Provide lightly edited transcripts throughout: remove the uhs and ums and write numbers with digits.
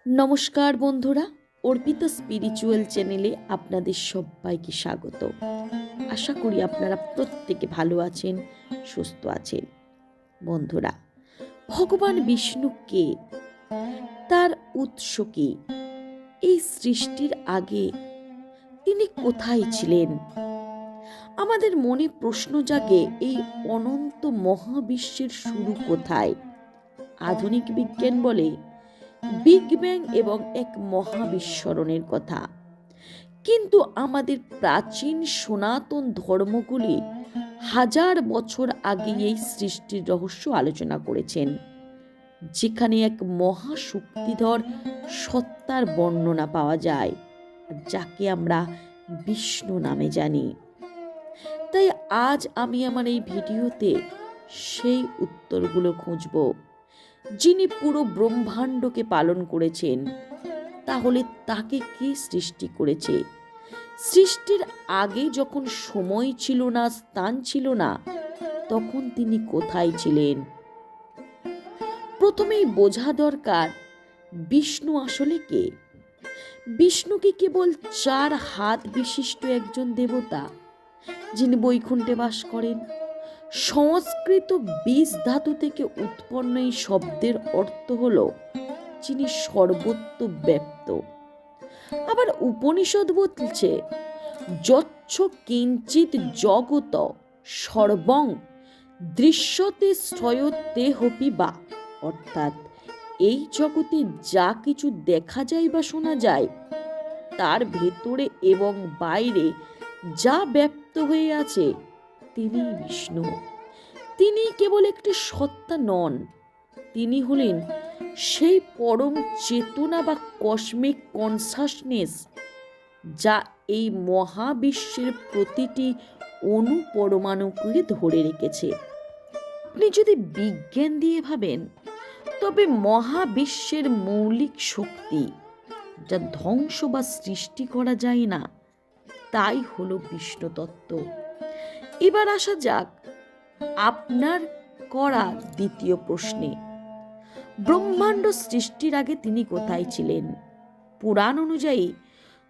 নমস্কার বন্ধুরা, অর্পিতা স্পিরিচুয়াল চ্যানেলে আপনাদের সবাইকে স্বাগত। আশা করি আপনারা প্রত্যেকে ভালো আছেন, সুস্থ আছেন। বন্ধুরা, ভগবান বিষ্ণু কে? তার উৎস কি? এই সৃষ্টির আগে তিনি কোথায় ছিলেন? আমাদের মনে প্রশ্ন জাগে, এই অনন্ত মহাবিশ্বের শুরু কোথায়? আধুনিক বিজ্ঞান বলে বিগ ব্যাং এবং এক মহাবিস্মরণের কথা, কিন্তু আমাদের প্রাচীন সনাতন ধর্মগুলি হাজার বছর আগে এই সৃষ্টির রহস্য আলোচনা করেছেন, যেখানে এক মহাশক্তিধর সত্তার বর্ণনা পাওয়া যায়, যাকে আমরা বিষ্ণু নামে জানি। তাই আজ আমি আমার এই ভিডিওতে সেই উত্তরগুলো খুঁজব, যিনি পুরো ব্রহ্মাণ্ডকে পালন করেছেন। তাহলে তাকে কে সৃষ্টি করেছে? সৃষ্টির আগে যখন সময় ছিল না, স্থান ছিল না, তখন তিনি কোথায় ছিলেন? প্রথমেই বোঝা দরকার, বিষ্ণু আসলে কে? বিষ্ণু কি কেবল 4 হাত বিশিষ্ট একজন দেবতা, যিনি বৈকুণ্ঠে বাস করেন? সংস্কৃত বীজ ধাতু থেকে উৎপন্ন এই শব্দের অর্থ হলো যিনি সর্বত্র ব্যাপ্ত। আবার উপনিষদ বলছে, যচ্ছ কিঞ্চিত জগত সর্বং দৃশ্যতে শ্রয়তেহপি বা, অর্থাৎ এই জগতে যা কিছু দেখা যায় বা শোনা যায়, তার ভেতরে এবং বাইরে যা ব্যপ্ত হয়ে আছে, তিনি বিষ্ণু। তিনি কেবল একটি সত্তা নন, তিনি হলেন সেই পরম চেতনা বা কসমিক কনসাসনেস, যা এই মহাবিশ্বের প্রতিটি অণু পরমাণুকে ধরে রেখেছে। আপনি যদি বিজ্ঞান দিয়ে ভাবেন, তবে মহাবিশ্বের মৌলিক শক্তি, যা ধ্বংস বা সৃষ্টি করা যায় না, তাই হলো বিষ্ণু তত্ত্ব। এবার আসা যাক আপনার করা দ্বিতীয় প্রশ্নে, ব্রহ্মাণ্ড সৃষ্টির আগে তিনি কোথায় ছিলেন? পুরাণ অনুযায়ী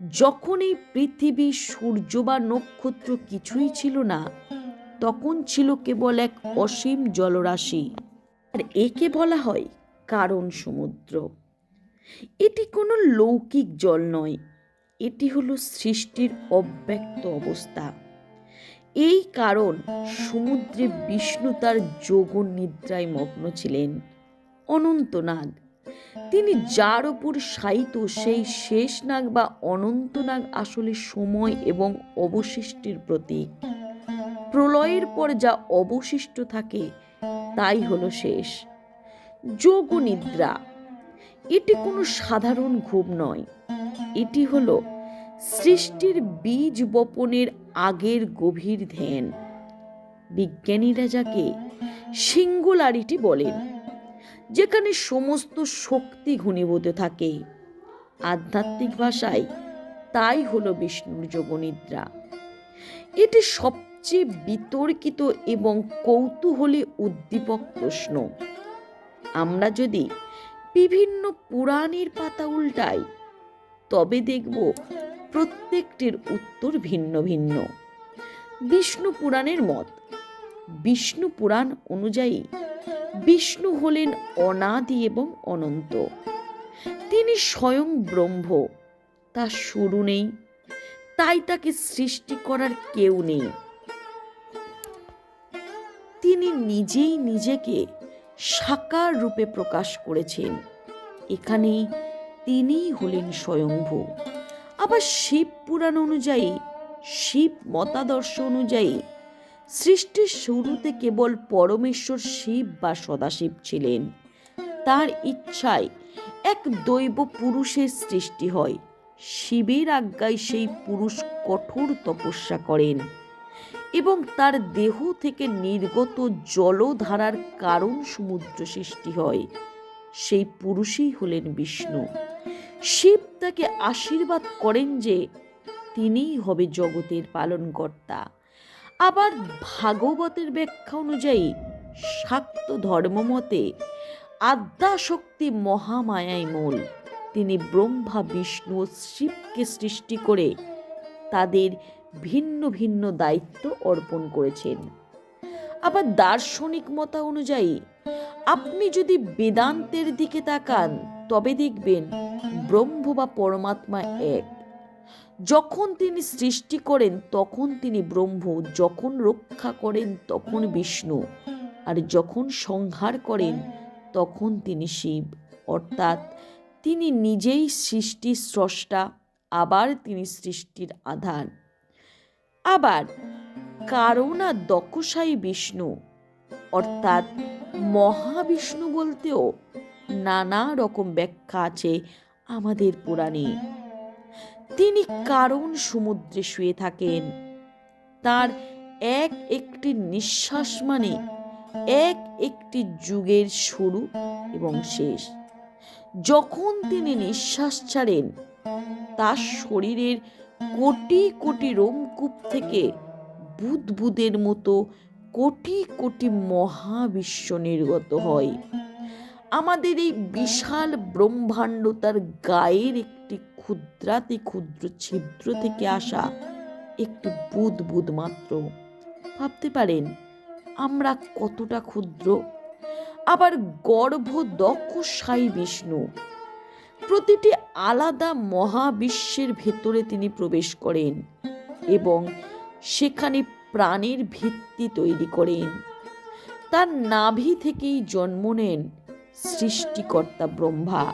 যখন এই পৃথিবী, সূর্য বা নক্ষত্র কিছুই ছিল না, তখন ছিল কেবল এক অসীম জলরাশি, আর একে বলা হয় কারণ সমুদ্র। এটি কোনো লৌকিক জল নয়, এটি হলো সৃষ্টির অব্যক্ত অবস্থা। এই কারণ সমুদ্রে বিষ্ণু তার যোগ নিদ্রায় মগ্ন ছিলেন। অনন্তনাগ, তিনি যার উপর শায়িত, সেই শেষ নাগ বা অনন্তনাগ আসলে সময় এবং অবশিষ্টের প্রতীক। প্রলয়ের পর যা অবশিষ্ট থাকে তাই হলো শেষ। যোগ নিদ্রা, এটি কোনো সাধারণ ঘুম নয়, এটি হলো সৃষ্টির বীজ বপনের আগের গভীর ধ্যান। বিজ্ঞানীরা যাকে সিঙ্গুলারিটি বলেন, যেখানে সমস্ত শক্তি ঘনীভূত থাকে। আধ্যাত্মিক ভাষায় তাই হলো বিষ্ণুর যোগনিদ্রা। এটি সবচেয়ে বিতর্কিত এবং কৌতূহলী উদ্দীপক প্রশ্ন। আমরা যদি বিভিন্ন পুরাণের পাতা উল্টাই, তবে দেখব প্রত্যেকটির উত্তর ভিন্ন ভিন্ন। বিষ্ণু পুরাণের মত, বিষ্ণু পুরাণ অনুযায়ী বিষ্ণু হলেন অনাদি এবং অনন্ত। তিনি স্বয়ং ব্রহ্ম, তার শুরু নেই, তাই তাকে সৃষ্টি করার কেউ নেই। তিনি নিজেই নিজেকে সাকার রূপে প্রকাশ করেছেন, এখানে তিনিই হলেন স্বয়ংভূ। আবার শিব পুরাণ অনুযায়ী, শিব মতাদর্শ অনুযায়ী সৃষ্টির শুরুতে কেবল পরমেশ্বর শিব বা সদাশিব ছিলেন। তার ইচ্ছায় এক দৈব পুরুষের সৃষ্টি হয়। শিবের আজ্ঞায় সেই পুরুষ কঠোর তপস্যা করেন এবং তার দেহ থেকে নির্গত জলধারার কারণ সমুদ্র সৃষ্টি হয়। সেই পুরুষই হলেন বিষ্ণু। শিব তাকে আশীর্বাদ করেন যে তিনিই হবে জগতের পালনকর্তা। আবার ভাগবতের ব্যাখ্যা অনুযায়ী, শাক্ত ধর্মমতে আদ্যাশক্তি মহামায়াই মূল, তিনি ব্রহ্মা, বিষ্ণু ও শিবকে সৃষ্টি করে তাদের ভিন্ন ভিন্ন দায়িত্ব অর্পণ করেছেন। আবার দার্শনিক মত অনুযায়ী আপনি যদি বেদান্তের দিকে তাকান তবে দেখবেন ব্রহ্ম বা পরমাত্মা এক। যখন তিনি সৃষ্টি করেন তখন তিনি ব্রহ্ম, যখন রক্ষা করেন তখন বিষ্ণু, আর যখন সংহার করেন তখন তিনি শিব। অর্থাৎ তিনি নিজেই সৃষ্টির স্রষ্টা, আবার তিনি সৃষ্টির আধার। আবার কারণা দক্ষসায়ী বিষ্ণু অর্থাৎ মহাবিষ্ণু বলতেও নানা রকম ব্যাখ্যা আছে আমাদের পুরাণে। তিনি কারণ সমুদ্রে শুয়ে থাকেন। তার এক একটি নিঃশ্বাস মানে এক একটি যুগের শুরু এবং শেষ। যখন তিনি নিঃশ্বাস ছাড়েন তার শরীরের কোটি কোটি রোমকূপ থেকে বুদবুদের মতো কোটি কোটি মহাবিশ্ব নির্গত হয়। আমাদের এই বিশাল ব্রহ্মাণ্ড তার গায়ের একটি ক্ষুদ্রাতি ক্ষুদ্র ছিদ্র থেকে আসা একটি বুদবুদ মাত্র। ভাবতে পারেন আমরা কতটা ক্ষুদ্র। আবার গর্ভদক্ষসায়ী বিষ্ণু প্রতিটি আলাদা মহাবিশ্বের ভেতরে তিনি প্রবেশ করেন এবং সেখানে প্রাণের ভিত্তি তৈরি করেন। তার নাভি থেকেই জন্ম নেন সৃষ্টিকর্তা ব্রহ্মা।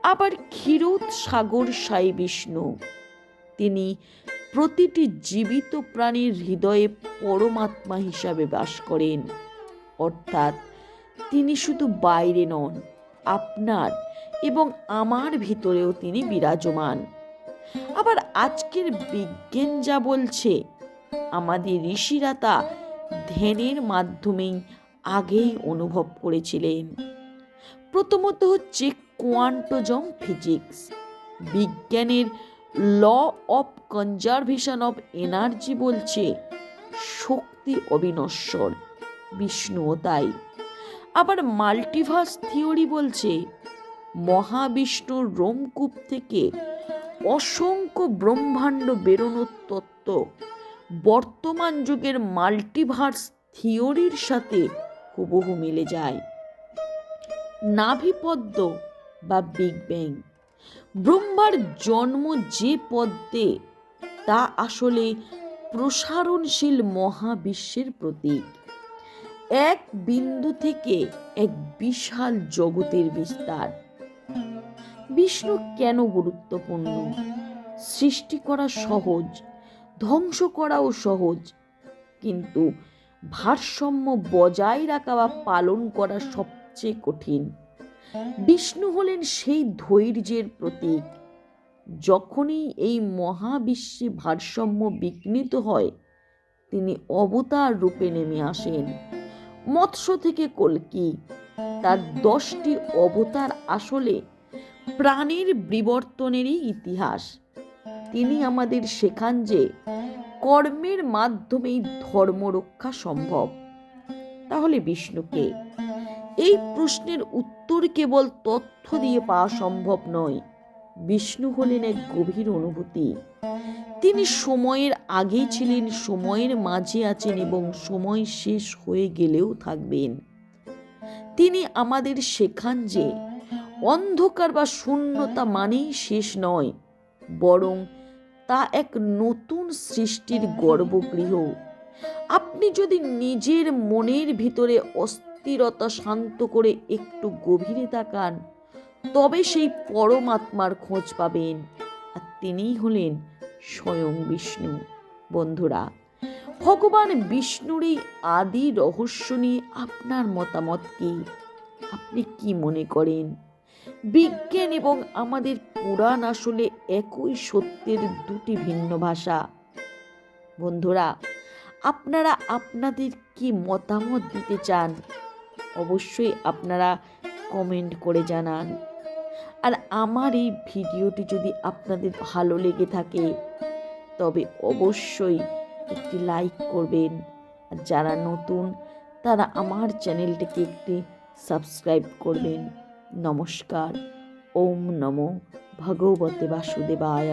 আবার ক্ষীরোদসাগরসায়ী বিষ্ণু তিনি প্রতিটি জীবিত প্রাণীর হৃদয়ে পরমাত্মা হিসাবে বাস করেন। অর্থাৎ তিনি শুধু বাইরে নন, আপনার এবং আমার ভিতরেও তিনি বিরাজমান। আবার আজকের বিজ্ঞান যা বলছে, আমাদের ঋষিরা তা ধ্যানের মাধ্যমেই আগেই অনুভব করেছিলেন। প্রথমত হচ্ছে কোয়ান্টম ফিজিক্স। বিজ্ঞানের law of conservation of energy বলছে শক্তি অবিনশ্বর, বিষ্ণুও তাই। আবার মাল্টিভার্স থিওরি বলছে মহাবিষ্ণুর রোমকূপ থেকে অসংখ্য ব্রহ্মাণ্ড বেরোনোর তত্ত্ব বর্তমান যুগের মাল্টিভার্স থিওরির সাথে হুবহু মিলে যায়। নাভিপদ্ম বা বিগ ব্যাং, ব্রহ্মার জন্ম যে পদ্মে, তা আসলে প্রসারণশীল মহাবিশ্বের প্রতীক। এক বিন্দু থেকে এক বিশাল জগতের বিস্তার। বিষ্ণু কেন গুরুত্বপূর্ণ? সৃষ্টি করা সহজ, ধ্বংস করাও সহজ, কিন্তু ভারসাম্য বজায় রাখা বা পালন করা সবচেয়ে কঠিন। বিষ্ণু হলেন সেই ধৈর্যের প্রতীক। যখনই এই মহাবিশ্বে ভারসাম্য বিঘ্নিত হয় তিনি অবতার রূপে নেমে আসেন। মৎস্য থেকে কল্কি, তার 10টি অবতার আসলে প্রাণের বিবর্তনেরই ইতিহাস। তিনি আমাদের শেখান যে কর্মের মাধ্যমেই ধর্ম রক্ষা সম্ভব। তাহলে বিষ্ণুকে? এই প্রশ্নের উত্তর কেবল তথ্য দিয়ে পাওয়া সম্ভব নয়। বিষ্ণু হলেন এক গভীর অনুভূতি। তিনি সময়ের আগে ছিলেন, সময়ের মাঝে আছেন এবং সময় শেষ হয়ে গেলেও থাকবেন। তিনি আমাদের শেখান যে অন্ধকার বা শূন্যতা মানেই শেষ নয়, বরং তা এক নতুন সৃষ্টির গর্ভগৃহ। আপনি যদি নিজের মনের ভিতরে অস্থিরতা শান্ত করে একটু গভীরে তাকান, তবে সেই পরমাত্মার খোঁজ পাবেন, আর তিনিই হলেন স্বয়ং বিষ্ণু। বন্ধুরা, ভগবান বিষ্ণুর এই আদি রহস্য নিয়ে আপনার মতামত কি? আপনি কি মনে করেন? বিজ্ঞান এবং আমাদের পুরাণ আসলে একই সত্যের দুটি ভিন্ন ভাষা। বন্ধুরা, আপনারা আপনাদের কি মতামত দিতে চান অবশ্যই আপনারা কমেন্ট করে জানান। আর আমার এই ভিডিওটি যদি আপনাদের ভালো লেগে থাকে তবে অবশ্যই একটি লাইক করবেন। আর যারা নতুন তারা আমার চ্যানেলটিকে একটি সাবস্ক্রাইব করবেন। নমস্কার। ওম নমো ভগবতে বাসুদেবায়।